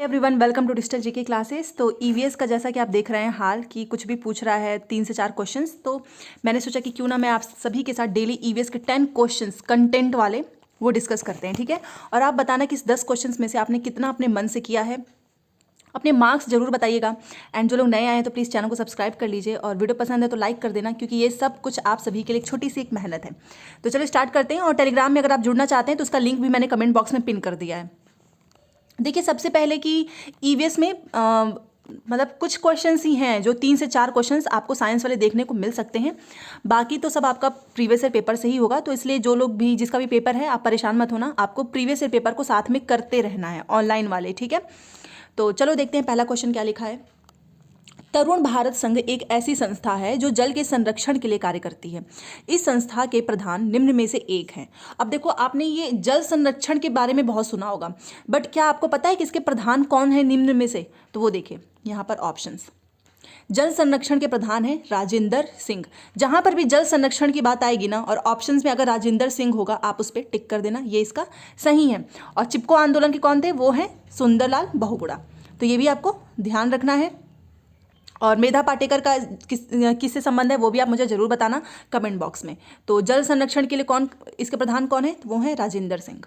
Everyone, welcome to digital GK classes. तो EVS का जैसा कि आप देख रहे हैं हाल कि कुछ भी पूछ रहा है 3 से 4 क्वेश्चंस, तो मैंने सोचा कि क्यों ना मैं आप सभी के साथ डेली ईवीएस के 10 क्वेश्चंस कंटेंट वाले वो डिस्कस करते हैं, ठीक है। और आप बताना कि इस 10 क्वेश्चंस में से आपने कितना अपने मन से किया है, अपने मार्क्स जरूर बताइएगा। एंड जो लोग नए आए हैं तो प्लीज़ चैनल को सब्सक्राइब कर लीजिए और वीडियो पसंद है तो लाइक कर देना, क्योंकि ये सब कुछ आप सभी के लिए एक छोटी सी एक मेहनत है। तो चलो स्टार्ट करते हैं। और टेलीग्राम में अगर आप जुड़ना चाहते हैं तो उसका लिंक भी मैंने कमेंट बॉक्स में पिन कर दिया है। देखिए, सबसे पहले कि ईवीएस में मतलब कुछ क्वेश्चंस ही हैं जो 3 से 4 क्वेश्चंस आपको साइंस वाले देखने को मिल सकते हैं, बाकी तो सब आपका प्रीवियस ईयर पेपर से ही होगा। तो इसलिए जो लोग भी जिसका भी पेपर है आप परेशान मत होना, आपको प्रीवियस ईयर पेपर को साथ में करते रहना है, ऑनलाइन वाले, ठीक है। तो चलो देखते हैं पहला क्वेश्चन क्या लिखा है। तरुण भारत संघ एक ऐसी संस्था है जो जल के संरक्षण के लिए कार्य करती है। इस संस्था के प्रधान निम्न में से एक हैं। अब देखो, आपने ये जल संरक्षण के बारे में बहुत सुना होगा, बट क्या आपको पता है कि इसके प्रधान कौन है निम्न में से? तो वो देखिए यहाँ पर ऑप्शंस। जल संरक्षण के प्रधान है राजेंद्र सिंह। जहां पर भी जल संरक्षण की बात आएगी ना और ऑप्शंस में अगर राजेंद्र सिंह होगा, आप उस पर टिक कर देना, ये इसका सही है। और चिपको आंदोलन के कौन थे? वो हैं सुंदरलाल बहुगुणा। तो ये भी आपको ध्यान रखना है। और मेधा पाटेकर का किससे संबंध है वो भी आप मुझे जरूर बताना कमेंट बॉक्स में। तो जल संरक्षण के लिए कौन इसके प्रधान कौन है? तो वो है राजेंद्र सिंह।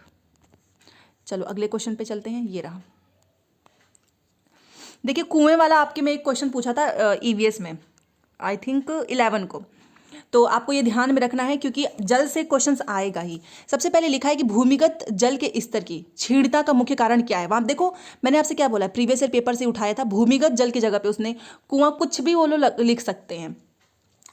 चलो अगले क्वेश्चन पे चलते हैं। ये रहा, देखिए कुएं वाला आपके में एक क्वेश्चन पूछा था ईवीएस में, आई थिंक 11 को। तो आपको ये ध्यान में रखना है क्योंकि जल से क्वेश्चंस आएगा ही। सबसे पहले लिखा है कि भूमिगत जल के स्तर की क्षीणता का मुख्य कारण क्या है। वहां देखो, मैंने आपसे क्या बोला, प्रीवियस ईयर पेपर से उठाया था। भूमिगत जल की जगह पे उसने कुआं कुछ भी वो लोग लिख सकते हैं,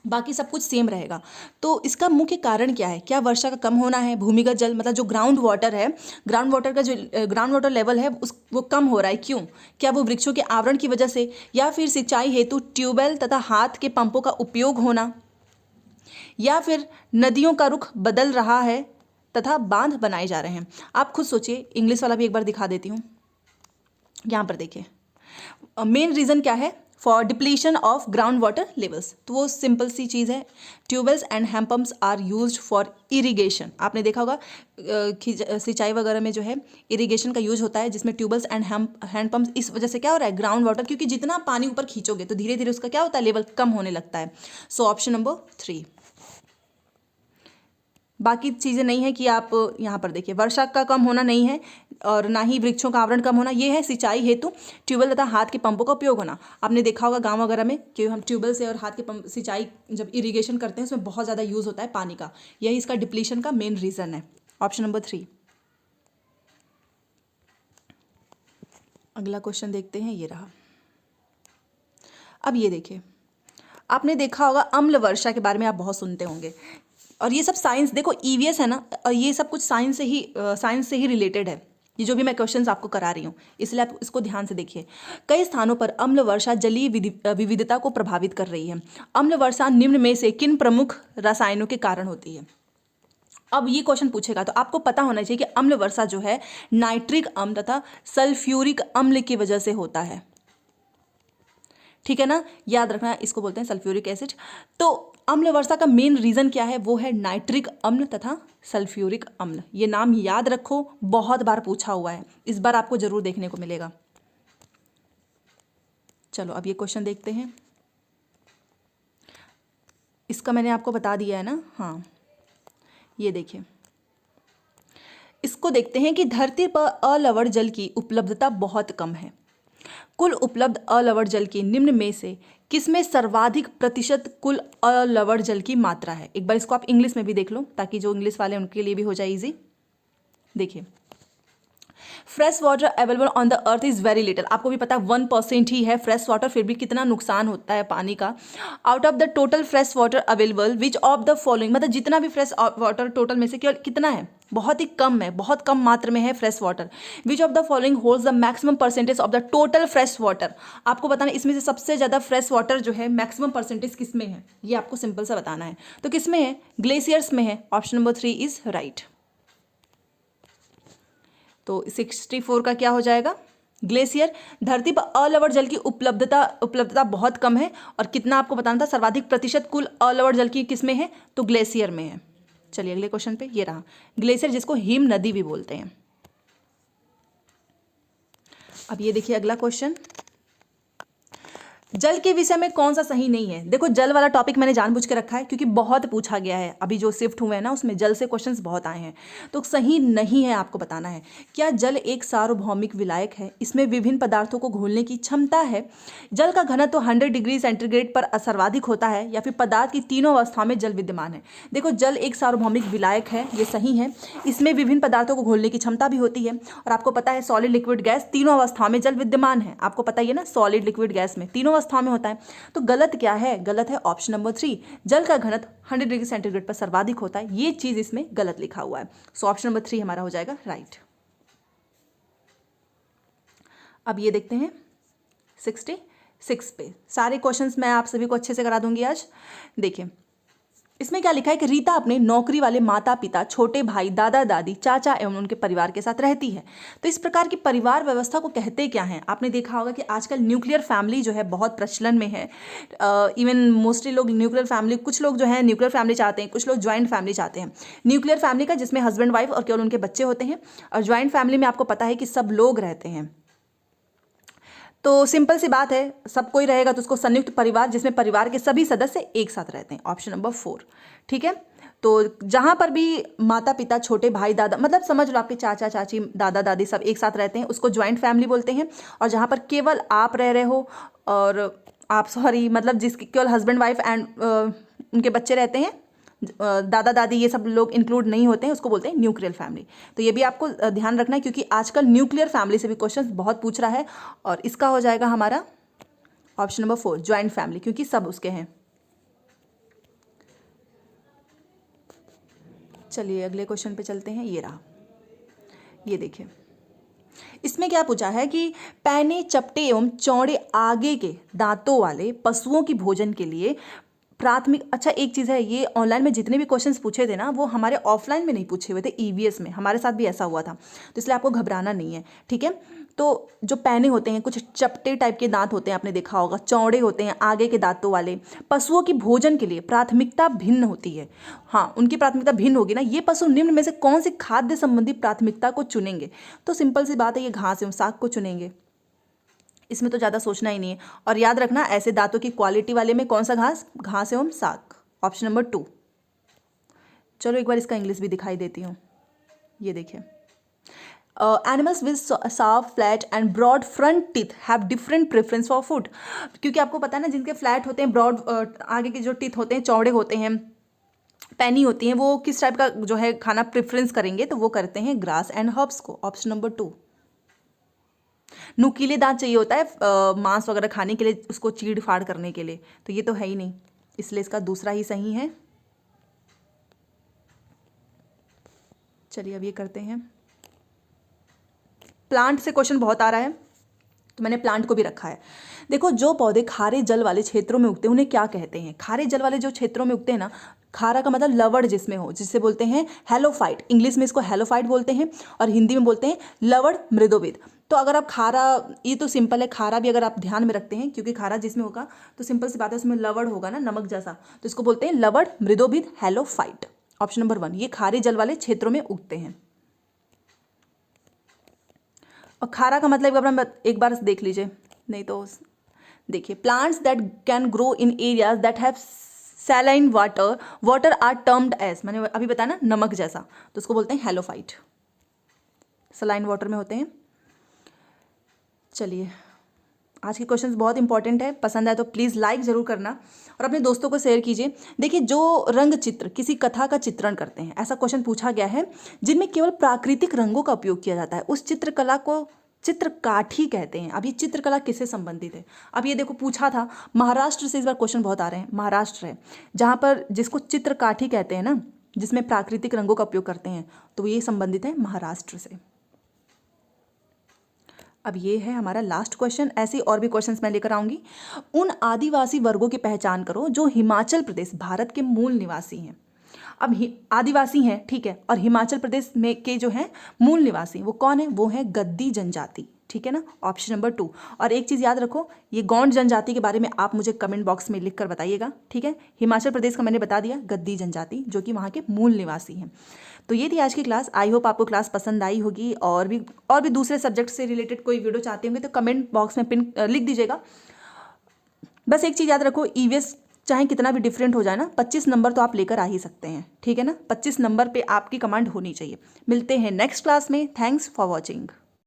बाकी सब कुछ सेम रहेगा। तो इसका मुख्य कारण क्या है? क्या वर्षा का कम होना है? भूमिगत जल मतलब जो ग्राउंड वाटर है, ग्राउंड वाटर का जो ग्राउंड वाटर लेवल है वो कम हो रहा है। क्यों? क्या वो वृक्षों के आवरण की वजह से, या फिर सिंचाई हेतु ट्यूबवेल तथा हाथ के पंपों का उपयोग होना, या फिर नदियों का रुख बदल रहा है तथा बांध बनाए जा रहे हैं? आप खुद सोचिए। इंग्लिश वाला भी एक बार दिखा देती हूँ। यहाँ पर देखिए, मेन रीजन क्या है? For depletion of ground water levels. तो वो सिंपल सी चीज़ है, tubewells and hand pumps are used for irrigation. आपने देखा होगा सिंचाई वगैरह में जो है इरिगेशन का यूज होता है, जिसमें ट्यूबवेल्स एंड हैंड पम्प्स। इस वजह से क्या हो रहा है? ग्राउंड वाटर, क्योंकि जितना पानी ऊपर खींचोगे तो धीरे धीरे उसका क्या होता है? लेवल कम होने लगता है। So option number 3। बाकी चीज़ें नहीं है कि आप यहाँ पर देखिए, वर्षा का कम होना नहीं है और ना ही वृक्षों का आवरण कम होना, ये है सिंचाई हेतु ट्यूबवेल तथा हाथ के पंपों का उपयोग होना। आपने देखा होगा गांव वगैरह में कि हम ट्यूबवेल से और हाथ के पंप सिंचाई जब इरिगेशन करते हैं उसमें बहुत ज़्यादा यूज़ होता है पानी का। यही इसका डिप्लीशन का मेन रीज़न है। Option number 3। अगला क्वेश्चन देखते हैं। ये रहा। अब ये देखिए, आपने देखा होगा अम्ल वर्षा के बारे में आप बहुत सुनते होंगे, और ये सब साइंस, देखो ईवीएस है ना, और ये सब कुछ साइंस से ही रिलेटेड है। ये जो भी मैं क्वेश्चंस आपको करा रही हूँ, इसलिए आप इसको ध्यान से देखिए। कई स्थानों पर अम्ल वर्षा जलीय विविधता को प्रभावित कर रही है। अम्ल वर्षा निम्न में से किन प्रमुख रसायनों के कारण होती है? अब ये क्वेश्चन पूछेगा तो आपको पता होना चाहिए कि अम्ल वर्षा जो है नाइट्रिक अम्ल तथा सल्फ्यूरिक अम्ल की वजह से होता है, ठीक है ना। याद रखना, इसको बोलते हैं सल्फ्यूरिक एसिड। तो अम्ल वर्षा का मेन रीजन क्या है? वो है नाइट्रिक अम्ल तथा सल्फ्यूरिक अम्ल। ये नाम याद रखो, बहुत बार पूछा हुआ है, इस बार आपको जरूर देखने को मिलेगा। चलो अब ये क्वेश्चन देखते हैं। इसका मैंने आपको बता दिया है ना। हाँ, ये देखिए, इसको देखते हैं कि धरती पर अलवण जल की उपलब्धता बहुत कम है। कुल उपलब्ध अलवण जल की निम्न में से किसमें सर्वाधिक प्रतिशत कुल अलवण जल की मात्रा है? एक बार इसको आप इंग्लिश में भी देख लो ताकि जो इंग्लिश वाले उनके लिए भी हो जाए इजी। देखिए, fresh water available on the earth is very little. आपको भी पता है 1% ही है फ्रेश वाटर, फिर भी कितना नुकसान होता है पानी का। Out of the total fresh water available which of the following, मतलब जितना भी फ्रेश वाटर टोटल में से केवल कितना है? बहुत ही कम है, बहुत कम मात्रा में है fresh water. Which of the following holds the maximum percentage of the total fresh water. आपको बताना इसमें से सबसे ज्यादा फ्रेश वाटर जो है मैक्सिमम परसेंटेज किसमें है, ये आपको सिंपल सा बताना है। तो किसमें है? ग्लेशियर्स में है। Option number 3 is right. तो 64 का क्या हो जाएगा? ग्लेशियर। धरती पर अलवण जल की उपलब्धता बहुत कम है, और कितना आपको बताना था? सर्वाधिक प्रतिशत कुल अलवण जल की किसमें है? तो ग्लेशियर में है। चलिए अगले क्वेश्चन पे। ये रहा ग्लेशियर, जिसको हिम नदी भी बोलते हैं। अब ये देखिए अगला क्वेश्चन, जल के विषय में कौन सा सही नहीं है। देखो जल वाला टॉपिक मैंने जानबूझ के रखा है क्योंकि बहुत पूछा गया है, अभी जो शिफ्ट हुए हैं ना उसमें जल से क्वेश्चंस बहुत आए हैं, तो सही नहीं है आपको बताना है। क्या जल एक सार्वभौमिक विलायक है? इसमें विभिन्न पदार्थों को घोलने की क्षमता है। जल का घनत्व 100 डिग्री सेंटीग्रेड पर सर्वाधिक होता है, या फिर पदार्थ की तीनों अवस्था में जल विद्यमान है। देखो जल एक सार्वभौमिक विलायक है, ये सही है। इसमें विभिन्न पदार्थों को घोलने की क्षमता भी होती है, और आपको पता है सॉलिड लिक्विड गैस तीनों अवस्था में जल विद्यमान है। आपको पता ही है ना, सॉलिड लिक्विड गैस में तीनों अवस्था में होता है। तो गलत क्या है? गलत है ऑप्शन नंबर 3, जल का घनत्व 100 डिग्री सेंटीग्रेड पर सर्वाधिक होता है। ये चीज इसमें गलत लिखा हुआ है। सो ऑप्शन नंबर 3 हमारा हो जाएगा राइट। अब ये देखते हैं 66 पे, सारे क्वेश्चंस मैं आप सभी को अच्छे से करा दूंगी आज। देखिए इसमें क्या लिखा है कि रीता अपने नौकरी वाले माता पिता, छोटे भाई, दादा दादी, चाचा एवं उनके परिवार के साथ रहती है। तो इस प्रकार की परिवार व्यवस्था को कहते क्या हैं? आपने देखा होगा कि आजकल न्यूक्लियर फैमिली जो है बहुत प्रचलन में है। इवन मोस्टली लोग न्यूक्लियर फैमिली, कुछ लोग जो है न्यूक्लियर फैमिली चाहते हैं, कुछ लोग ज्वाइंट फैमिली चाहते हैं। न्यूक्लियर फैमिली का जिसमें हस्बैंड वाइफ और केवल उनके बच्चे होते हैं, और ज्वाइंट फैमिली में आपको पता है कि सब लोग रहते हैं। तो सिंपल सी बात है, सब कोई रहेगा तो उसको संयुक्त परिवार, जिसमें परिवार के सभी सदस्य एक साथ रहते हैं। ऑप्शन नंबर 4 ठीक है। तो जहां पर भी माता पिता, छोटे भाई, दादा, मतलब समझ लो आपके चाचा चाची, दादा दादी सब एक साथ रहते हैं, उसको ज्वाइंट फैमिली बोलते हैं। और जहां पर केवल आप रह रहे हो, और आप मतलब जिसके केवल हस्बैंड वाइफ एंड उनके बच्चे रहते हैं, दादा दादी ये सब लोग इंक्लूड नहीं होते हैं, उसको बोलते हैं न्यूक्लियर फैमिली। तो ये भी आपको ध्यान रखना है, क्योंकि आजकल न्यूक्लियर फैमिली से भी क्वेश्चन बहुत पूछ रहा है। और इसका हो जाएगा हमारा ऑप्शन नंबर 4 ज्वाइंट फैमिली, क्योंकि सब उसके हैं। चलिए अगले क्वेश्चन पे चलते हैं। ये रहा, ये देखिए इसमें क्या पूछा है कि पैने, चपटे एवं चौड़े आगे के दांतों वाले पशुओं की भोजन के लिए प्राथमिक। अच्छा एक चीज़ है, ये ऑनलाइन में जितने भी क्वेश्चंस पूछे थे ना, वो हमारे ऑफलाइन में नहीं पूछे हुए थे, ईवीएस में हमारे साथ भी ऐसा हुआ था। तो इसलिए आपको घबराना नहीं है, ठीक है। तो जो पैने होते हैं, कुछ चपटे टाइप के दांत होते हैं, आपने देखा होगा, चौड़े होते हैं आगे के दांतों वाले। पशुओं की भोजन के लिए प्राथमिकता भिन्न होती है। हाँ, उनकी प्राथमिकता भिन्न होगी ना। ये पशु निम्न में से कौन सी खाद्य संबंधी प्राथमिकता को चुनेंगे? तो सिंपल सी बात है, ये घास एवं साग को चुनेंगे। इसमें तो ज़्यादा सोचना ही नहीं है। और याद रखना, ऐसे दांतों की क्वालिटी वाले में कौन सा घास एवं साग, ऑप्शन नंबर 2। चलो एक बार इसका इंग्लिश भी दिखाई देती हूँ। ये देखिए, animals with sharp, flat and broad front teeth have different preference for food. क्योंकि आपको पता है ना, जिनके फ्लैट होते हैं, ब्रॉड आगे के जो टीथ होते हैं चौड़े होते हैं, पैनी होती हैं, वो किस टाइप का जो है खाना प्रेफरेंस करेंगे? तो वो करते हैं ग्रास एंड हर्ब्स को, ऑप्शन नंबर 2। नुकीले दांत चाहिए होता है मांस वगैरह खाने के लिए, उसको चीड़ फाड़ करने के लिए, तो ये तो है ही नहीं, इसलिए इसका दूसरा ही सही है। चलिए अब ये करते हैं, प्लांट से क्वेश्चन बहुत आ रहा है तो मैंने प्लांट को भी रखा है। देखो, जो पौधे खारे जल वाले क्षेत्रों में उगते हैं उन्हें क्या कहते हैं? खारे जल वाले जो क्षेत्रों में उगते हैं ना, खारा का मतलब लवड़ जिसमें हो, जिससे बोलते हैं हेलोफाइट, इंग्लिश में इसको हेलोफाइट बोलते हैं, और हिंदी में बोलते हैं लवड़ मृदोविद। तो अगर आप खारा, ये तो सिंपल है, खारा भी अगर आप ध्यान में रखते हैं, क्योंकि खारा जिसमें होगा तो सिंपल सी बात है, उसमें लवड़ होगा ना, नमक जैसा, तो इसको बोलते हैं लवड़ मृदोविद हेलोफाइट, ऑप्शन नंबर 1। ये खारे जल वाले क्षेत्रों में उगते हैं। और खारा का मतलब एक बार देख लीजिए, नहीं तो देखिए, plants that can grow in areas that have saline water are termed as, मैंने अभी बताया ना, नमक जैसा, तो उसको बोलते हैं हेलोफाइट, सलाइन वाटर में होते हैं। चलिए, आज के क्वेश्चंस बहुत इंपॉर्टेंट है, पसंद आए तो प्लीज़ लाइक ज़रूर करना और अपने दोस्तों को शेयर कीजिए। देखिए, जो रंग चित्र किसी कथा का चित्रण करते हैं, ऐसा क्वेश्चन पूछा गया है, जिनमें केवल प्राकृतिक रंगों का उपयोग किया जाता है, उस चित्रकला को चित्रकाठी कहते हैं। अब ये चित्रकला किससे संबंधित है? अब ये देखो, पूछा था महाराष्ट्र से, इस बार क्वेश्चन बहुत आ रहे हैं। महाराष्ट्र है जहाँ पर जिसको चित्रकाठी कहते हैं ना, जिसमें प्राकृतिक रंगों का उपयोग करते हैं, तो ये संबंधित है महाराष्ट्र से। अब ये है हमारा लास्ट क्वेश्चन। ऐसे और भी क्वेश्चंस मैं लेकर आऊंगी। उन आदिवासी वर्गों की पहचान करो जो हिमाचल प्रदेश भारत के मूल निवासी हैं। अब आदिवासी हैं, ठीक है, और हिमाचल प्रदेश में के जो हैं मूल निवासी, वो कौन है? वो है गद्दी जनजाति, ठीक है ना, ऑप्शन नंबर 2। और एक चीज़ याद रखो, ये गौंड जनजाति के बारे में आप मुझे कमेंट बॉक्स में लिख कर बताइएगा, ठीक है। हिमाचल प्रदेश का मैंने बता दिया, गद्दी जनजाति, जो कि वहाँ के मूल निवासी हैं। तो ये थी आज की क्लास। आई होप आपको क्लास पसंद आई होगी। और भी दूसरे सब्जेक्ट से रिलेटेड कोई वीडियो चाहते होंगे तो कमेंट बॉक्स में लिख दीजिएगा। बस एक चीज़ याद रखो, ईवीएस चाहे कितना भी डिफरेंट हो जाए ना, 25 नंबर तो आप लेकर आ ही सकते हैं, ठीक है ना। 25 नंबर पे आपकी कमांड होनी चाहिए। मिलते हैं नेक्स्ट क्लास में। Thanks for watching.